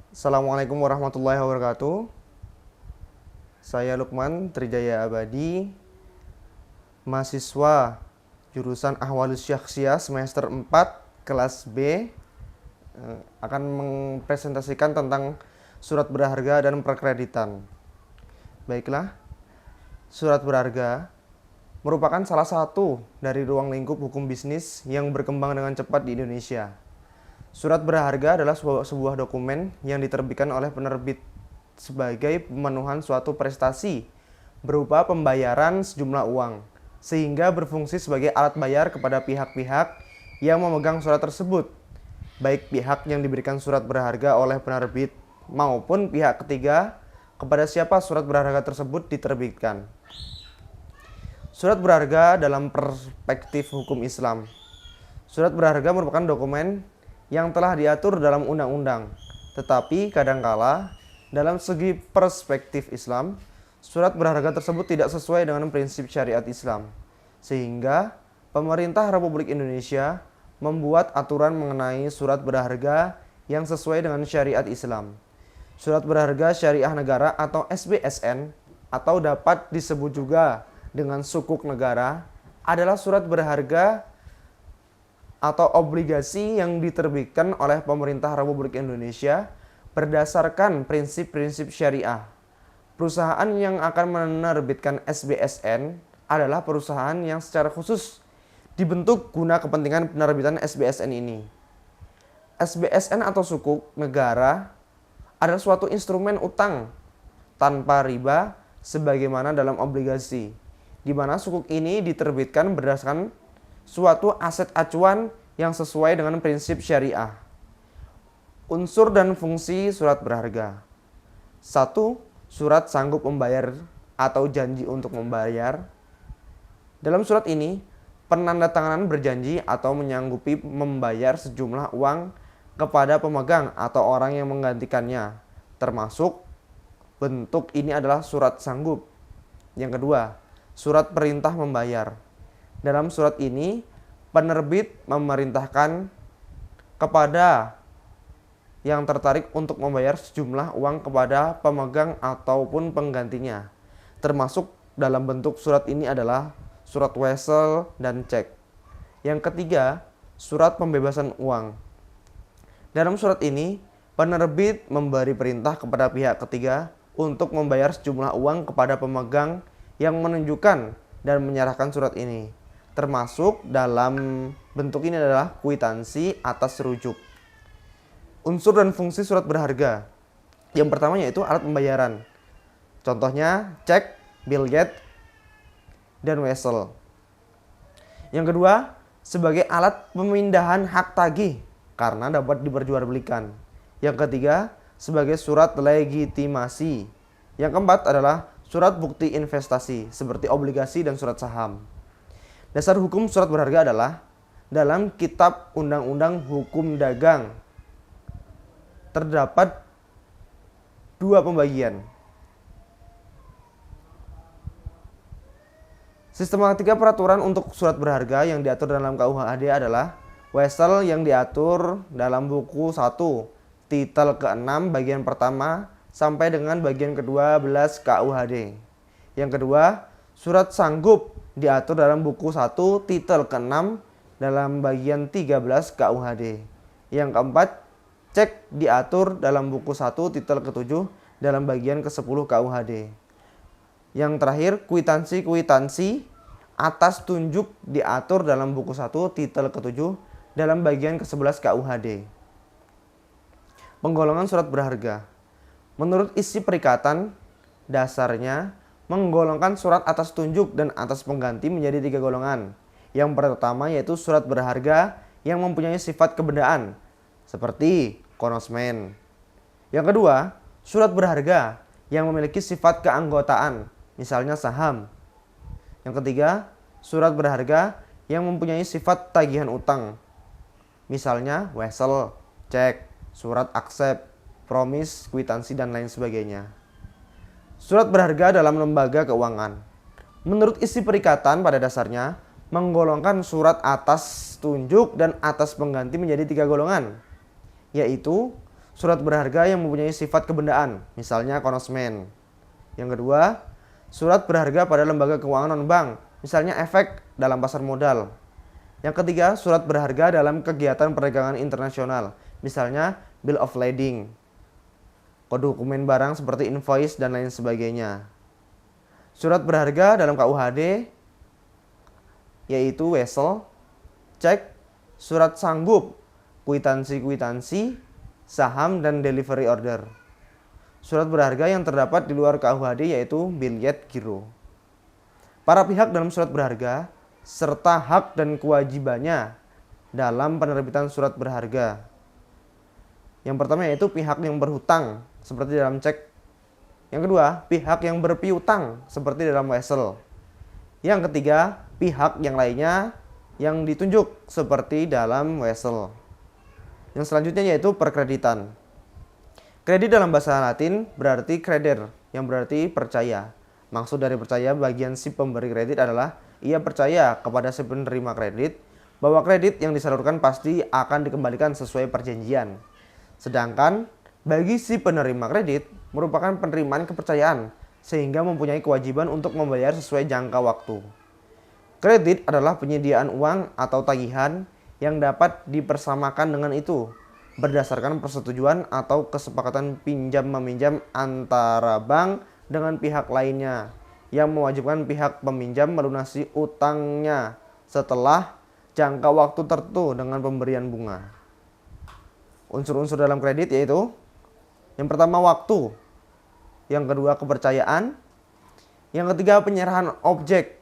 Assalamualaikum warahmatullahi wabarakatuh. Saya Lukman Trijaya Abadi, mahasiswa jurusan Ahwalus Syakhsiyah semester 4 kelas B, akan mempresentasikan tentang surat berharga dan perkreditan. Baiklah, surat berharga merupakan salah satu dari ruang lingkup hukum bisnis yang berkembang dengan cepat di Indonesia. Surat berharga adalah sebuah dokumen yang diterbitkan oleh penerbit sebagai pemenuhan suatu prestasi berupa pembayaran sejumlah uang, sehingga berfungsi sebagai alat bayar kepada pihak-pihak yang memegang surat tersebut, baik pihak yang diberikan surat berharga oleh penerbit maupun pihak ketiga kepada siapa surat berharga tersebut diterbitkan. Surat berharga dalam perspektif hukum Islam. Surat berharga merupakan dokumen yang telah diatur dalam undang-undang, tetapi kadangkala dalam segi perspektif Islam, surat berharga tersebut tidak sesuai dengan prinsip syariat Islam, sehingga pemerintah Republik Indonesia membuat aturan mengenai surat berharga yang sesuai dengan syariat Islam. Surat berharga syariah negara atau SBSN, atau dapat disebut juga dengan sukuk negara, adalah surat berharga atau obligasi yang diterbitkan oleh pemerintah Republik Indonesia berdasarkan prinsip-prinsip syariah. Perusahaan yang akan menerbitkan SBSN adalah perusahaan yang secara khusus dibentuk guna kepentingan penerbitan SBSN ini. SBSN atau sukuk negara adalah suatu instrumen utang tanpa riba sebagaimana dalam obligasi, di mana sukuk ini diterbitkan berdasarkan suatu aset acuan yang sesuai dengan prinsip syariah. Unsur dan fungsi surat berharga. 1. Surat sanggup membayar atau janji untuk membayar. Dalam surat ini, penandatanganan berjanji atau menyanggupi membayar sejumlah uang kepada pemegang atau orang yang menggantikannya, termasuk bentuk ini adalah surat sanggup. Yang kedua, surat perintah membayar. Dalam surat ini, penerbit memerintahkan kepada yang tertarik untuk membayar sejumlah uang kepada pemegang ataupun penggantinya. Termasuk dalam bentuk surat ini adalah surat wesel dan cek. Yang ketiga, surat pembebasan uang. Dalam surat ini, penerbit memberi perintah kepada pihak ketiga untuk membayar sejumlah uang kepada pemegang yang menunjukkan dan menyerahkan surat ini. Termasuk dalam bentuk ini adalah kwitansi atas rujuk. Unsur dan fungsi surat berharga. Yang pertama yaitu alat pembayaran. Contohnya cek, biljet, dan wesel. Yang kedua, sebagai alat pemindahan hak tagih karena dapat diperjualbelikan. Yang ketiga, sebagai surat legitimasi. Yang keempat adalah surat bukti investasi seperti obligasi dan surat saham. Dasar hukum surat berharga adalah dalam Kitab Undang-Undang Hukum Dagang terdapat dua pembagian. Sistematika peraturan untuk surat berharga yang diatur dalam KUHD adalah wesel yang diatur dalam buku 1 titel ke-6 bagian pertama sampai dengan bagian ke-12 KUHD. Yang kedua, surat sanggup diatur dalam buku 1 titel ke-6 dalam bagian 13 KUHD. Yang keempat, cek diatur dalam buku 1 titel ke-7 dalam bagian ke-10 KUHD. Yang terakhir, kwitansi atas tunjuk diatur dalam buku 1 titel ke-7 dalam bagian ke-11 KUHD. Penggolongan surat berharga. Menurut isi perikatan, dasarnya menggolongkan surat atas tunjuk dan atas pengganti menjadi 3 golongan. Yang pertama yaitu surat berharga yang mempunyai sifat kebendaan, seperti konosmen. Yang kedua, surat berharga yang memiliki sifat keanggotaan, misalnya saham. Yang ketiga, surat berharga yang mempunyai sifat tagihan utang, misalnya wesel, cek, surat aksep, promis, kwitansi, dan lain sebagainya. Surat berharga dalam lembaga keuangan. Menurut isi perikatan pada dasarnya, menggolongkan surat atas tunjuk dan atas pengganti menjadi 3 golongan, yaitu surat berharga yang mempunyai sifat kebendaan, misalnya konosmen. Yang kedua, surat berharga pada lembaga keuangan non-bank, misalnya efek dalam pasar modal. Yang ketiga, surat berharga dalam kegiatan perdagangan internasional, misalnya bill of lading, kode dokumen barang seperti invoice dan lain sebagainya. Surat berharga dalam KUHD yaitu wesel, cek, surat sanggup, kwitansi-kwitansi, saham, dan delivery order. Surat berharga yang terdapat di luar KUHD yaitu biljet giro. Para pihak dalam surat berharga serta hak dan kewajibannya dalam penerbitan surat berharga. Yang pertama yaitu pihak yang berhutang seperti dalam cek. Yang kedua, pihak yang berpiutang seperti dalam wesel. Yang ketiga, pihak yang lainnya yang ditunjuk seperti dalam wesel. Yang selanjutnya yaitu perkreditan. Kredit dalam bahasa Latin berarti creder, yang berarti percaya. Maksud dari percaya bagian si pemberi kredit adalah ia percaya kepada si penerima kredit bahwa kredit yang disalurkan pasti akan dikembalikan sesuai perjanjian. Sedangkan bagi si penerima kredit merupakan penerimaan kepercayaan sehingga mempunyai kewajiban untuk membayar sesuai jangka waktu. Kredit adalah penyediaan uang atau tagihan yang dapat dipersamakan dengan itu berdasarkan persetujuan atau kesepakatan pinjam-meminjam antara bank dengan pihak lainnya yang mewajibkan pihak peminjam melunasi utangnya setelah jangka waktu tertentu dengan pemberian bunga. Unsur-unsur dalam kredit yaitu yang pertama waktu, yang kedua kepercayaan, yang ketiga penyerahan objek,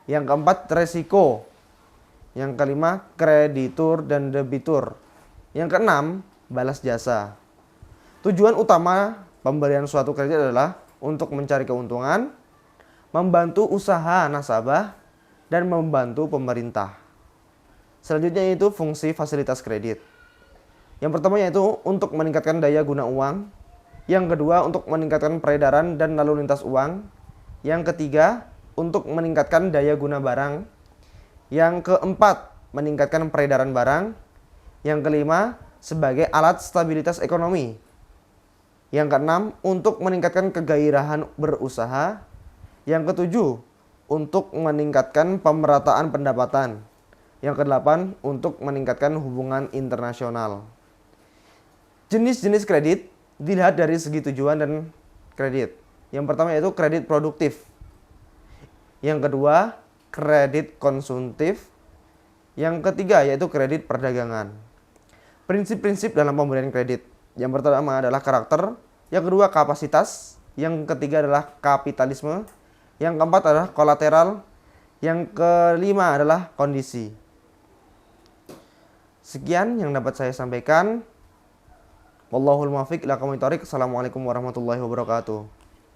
yang keempat resiko, yang kelima kreditur dan debitur, yang keenam balas jasa. Tujuan utama pemberian suatu kredit adalah untuk mencari keuntungan, membantu usaha nasabah, dan membantu pemerintah. Selanjutnya yaitu fungsi fasilitas kredit. Yang pertama yaitu untuk meningkatkan daya guna uang. Yang kedua untuk meningkatkan peredaran dan lalu lintas uang. Yang ketiga untuk meningkatkan daya guna barang. Yang keempat meningkatkan peredaran barang. Yang kelima sebagai alat stabilitas ekonomi. Yang keenam untuk meningkatkan kegairahan berusaha. Yang ketujuh untuk meningkatkan pemerataan pendapatan. Yang kedelapan untuk meningkatkan hubungan internasional. Jenis-jenis kredit dilihat dari segi tujuan dan kredit. Yang pertama yaitu kredit produktif. Yang kedua kredit konsumtif. Yang ketiga yaitu kredit perdagangan. Prinsip-prinsip dalam pemberian kredit. Yang pertama adalah karakter. Yang kedua kapasitas. Yang ketiga adalah kapitalisme. Yang keempat adalah kolateral. Yang kelima adalah kondisi. Sekian yang dapat saya sampaikan. Wallahul muwaffiq ila aqwamit thoriq. Assalamualaikum warahmatullahi wabarakatuh.